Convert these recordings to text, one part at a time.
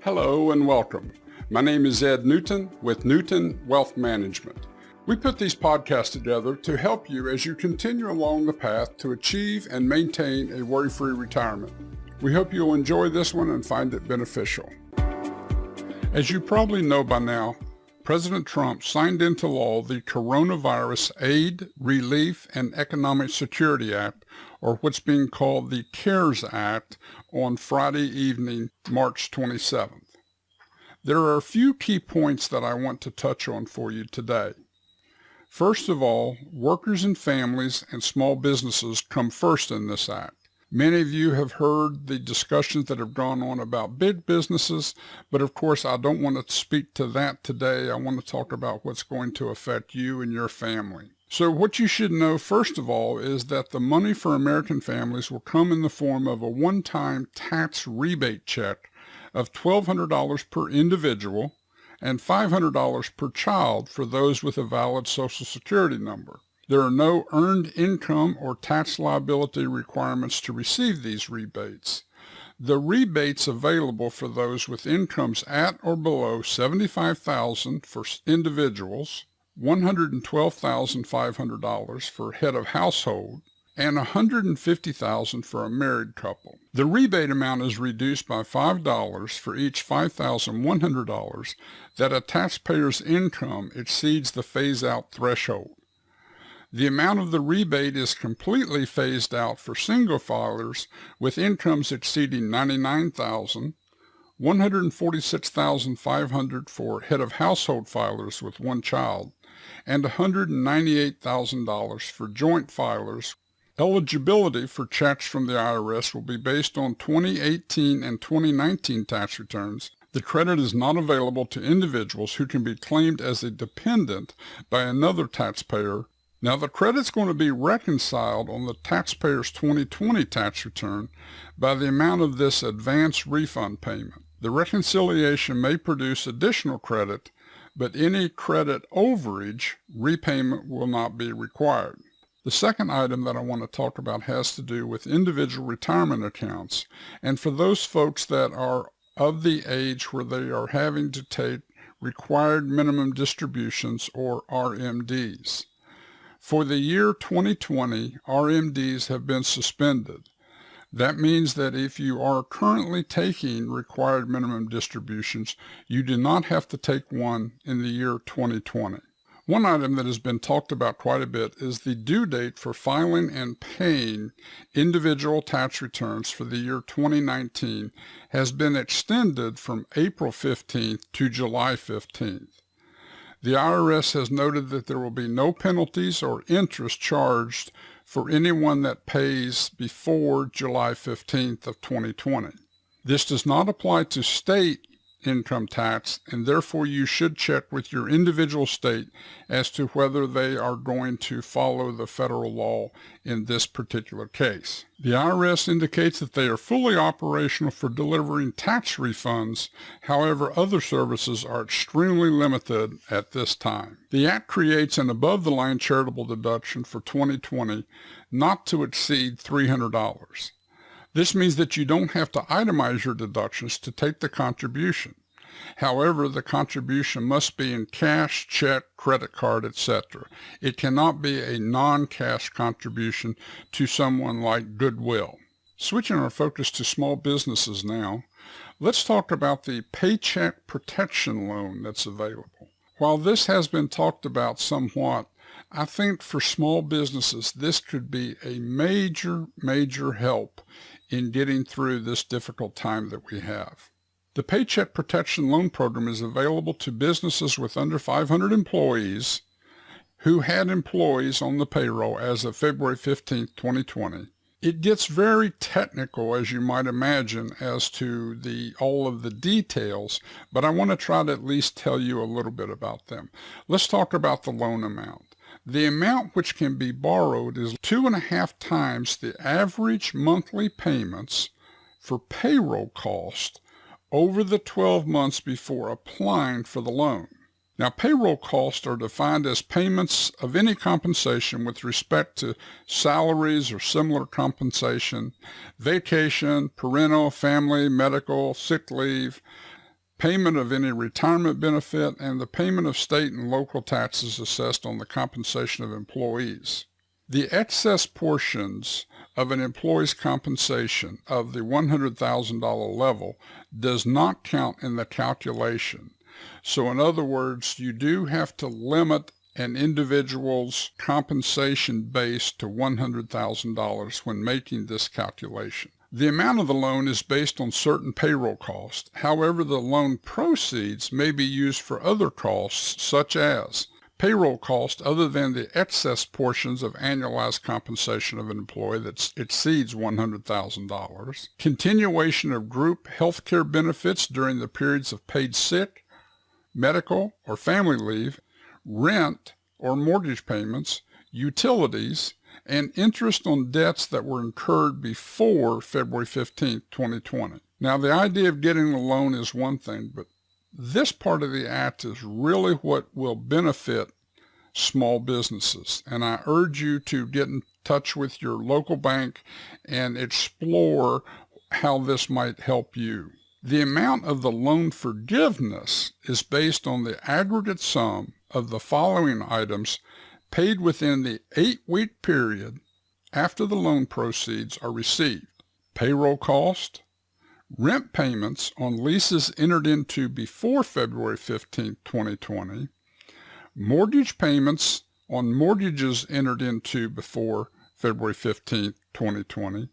Hello and welcome. My name is Ed Newton with Newton Wealth Management. We put these podcasts together to help you as you continue along the path to achieve and maintain a worry-free retirement. We hope you'll enjoy this one and find it beneficial. As you probably know by now, President Trump signed into law the Coronavirus Aid, Relief, and Economic Security Act, or what's being called the CARES Act, on Friday evening, March 27th. There are a few key points that I want to touch on for you today. First of all, workers and families and small businesses come first in this act. Many of you have heard the discussions that have gone on about big businesses, but of course I don't want to speak to that today. I want to talk about what's going to affect you and your family. So what you should know first of all is that the money for American families will come in the form of a one-time tax rebate check of $1,200 per individual and $500 per child for those with a valid Social Security number. There are no earned income or tax liability requirements to receive these rebates. The rebates available for those with incomes at or below $75,000 for individuals, $112,500 for head of household, and $150,000 for a married couple. The rebate amount is reduced by $5 for each $5,100 that a taxpayer's income exceeds the phase-out threshold. The amount of the rebate is completely phased out for single filers with incomes exceeding $99,000, $146,500 for head of household filers with one child, and $198,000 for joint filers. Eligibility for checks from the IRS will be based on 2018 and 2019 tax returns. The credit is not available to individuals who can be claimed as a dependent by another taxpayer. Now, the credit's going to be reconciled on the taxpayer's 2020 tax return by the amount of this advance refund payment. The reconciliation may produce additional credit, but any credit overage repayment will not be required. The second item that I want to talk about has to do with individual retirement accounts, and for those folks that are of the age where they are having to take required minimum distributions, or RMDs. For the year 2020, RMDs have been suspended. That means that if you are currently taking required minimum distributions, you do not have to take one in the year 2020. One item that has been talked about quite a bit is the due date for filing and paying individual tax returns for the year 2019 has been extended from April 15th to July 15th. The IRS has noted that there will be no penalties or interest charged for anyone that pays before July 15th of 2020. This does not apply to state income tax, and therefore you should check with your individual state as to whether they are going to follow the federal law in this particular case. The IRS indicates that they are fully operational for delivering tax refunds. However, other services are extremely limited at this time. The Act creates an above-the-line charitable deduction for 2020 not to exceed $300. This means that you don't have to itemize your deductions to take the contribution. However, the contribution must be in cash, check, credit card, etc. It cannot be a non-cash contribution to someone like Goodwill. Switching our focus to small businesses now, let's talk about the Paycheck Protection Loan that's available. While this has been talked about somewhat, I think for small businesses this could be a major help in getting through this difficult time that we have. The Paycheck Protection Loan Program is available to businesses with under 500 employees who had employees on the payroll as of February 15, 2020. It gets very technical, as you might imagine, as to all of the details, but I want to try to at least tell you a little bit about them. Let's talk about the loan amount. The amount which can be borrowed is 2.5 times the average monthly payments for payroll cost over the 12 months before applying for the loan. Now, payroll costs are defined as payments of any compensation with respect to salaries or similar compensation, vacation, parental, family, medical, sick leave, payment of any retirement benefit, and the payment of state and local taxes assessed on the compensation of employees. The excess portions of an employee's compensation of the $100,000 level does not count in the calculation. So in other words, you do have to limit an individual's compensation base to $100,000 when making this calculation. The amount of the loan is based on certain payroll costs. However, the loan proceeds may be used for other costs such as payroll costs other than the excess portions of annualized compensation of an employee that exceeds $100,000, continuation of group health care benefits during the periods of paid sick, medical, or family leave, rent or mortgage payments, utilities, and interest on debts that were incurred before February 15, 2020. Now, the idea of getting the loan is one thing, but this part of the act is really what will benefit small businesses. And I urge you to get in touch with your local bank and explore how this might help you. The amount of the loan forgiveness is based on the aggregate sum of the following items paid within the 8-week period after the loan proceeds are received: payroll cost, rent payments on leases entered into before February 15, 2020, mortgage payments on mortgages entered into before February 15, 2020,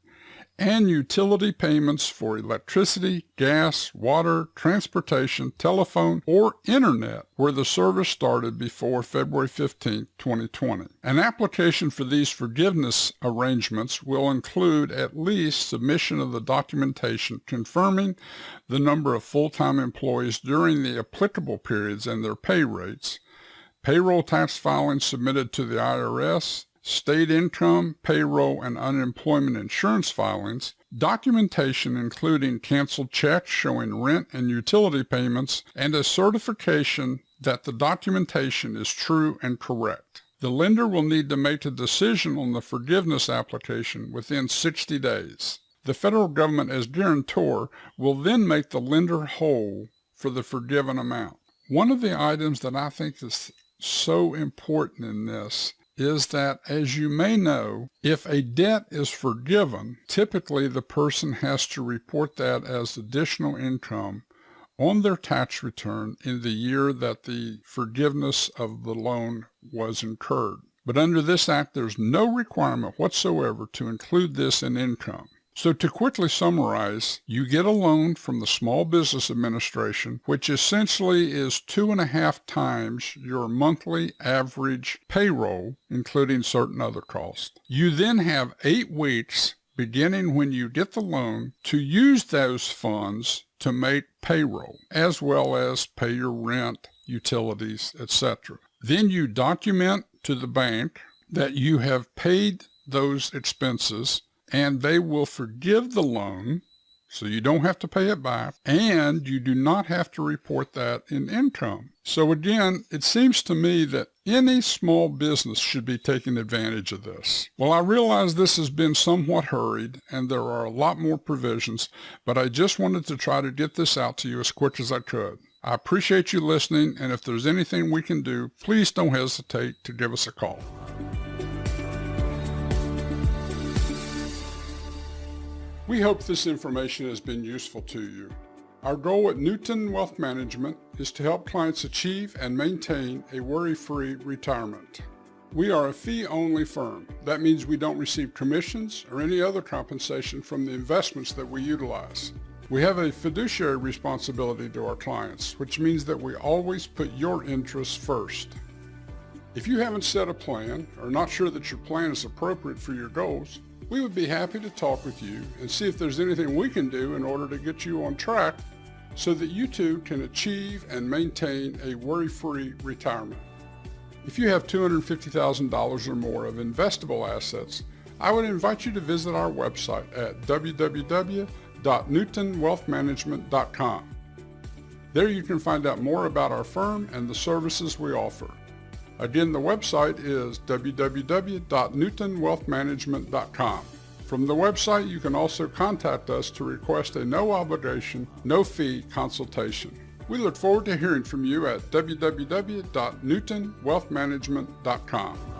and utility payments for electricity, gas, water, transportation, telephone, or internet where the service started before February 15, 2020. An application for these forgiveness arrangements will include at least submission of the documentation confirming the number of full-time employees during the applicable periods and their pay rates, payroll tax filings submitted to the IRS, state income, payroll, and unemployment insurance filings, documentation including canceled checks showing rent and utility payments, and a certification that the documentation is true and correct. The lender will need to make a decision on the forgiveness application within 60 days. The federal government as guarantor will then make the lender whole for the forgiven amount. One of the items that I think is so important in this is that, as you may know, if a debt is forgiven, typically the person has to report that as additional income on their tax return in the year that the forgiveness of the loan was incurred. But under this act, there's no requirement whatsoever to include this in income. So to quickly summarize, you get a loan from the Small Business Administration, which essentially is 2.5 times your monthly average payroll, including certain other costs. You then have 8 weeks, beginning when you get the loan, to use those funds to make payroll, as well as pay your rent, utilities, etc. Then you document to the bank that you have paid those expenses, and they will forgive the loan, so you don't have to pay it back, and you do not have to report that in income. So again, it seems to me that any small business should be taking advantage of this. Well, I realize this has been somewhat hurried, and there are a lot more provisions, but I just wanted to try to get this out to you as quick as I could. I appreciate you listening, and if there's anything we can do, please don't hesitate to give us a call. We hope this information has been useful to you. Our goal at Newton Wealth Management is to help clients achieve and maintain a worry-free retirement. We are a fee-only firm. That means we don't receive commissions or any other compensation from the investments that we utilize. We have a fiduciary responsibility to our clients, which means that we always put your interests first. If you haven't set a plan or are not sure that your plan is appropriate for your goals, we would be happy to talk with you and see if there's anything we can do in order to get you on track so that you too can achieve and maintain a worry-free retirement. If you have $250,000 or more of investable assets, I would invite you to visit our website at www.NewtonWealthManagement.com. There you can find out more about our firm and the services we offer. Again, the website is www.NewtonWealthManagement.com. From the website, you can also contact us to request a no-obligation, no-fee consultation. We look forward to hearing from you at www.NewtonWealthManagement.com.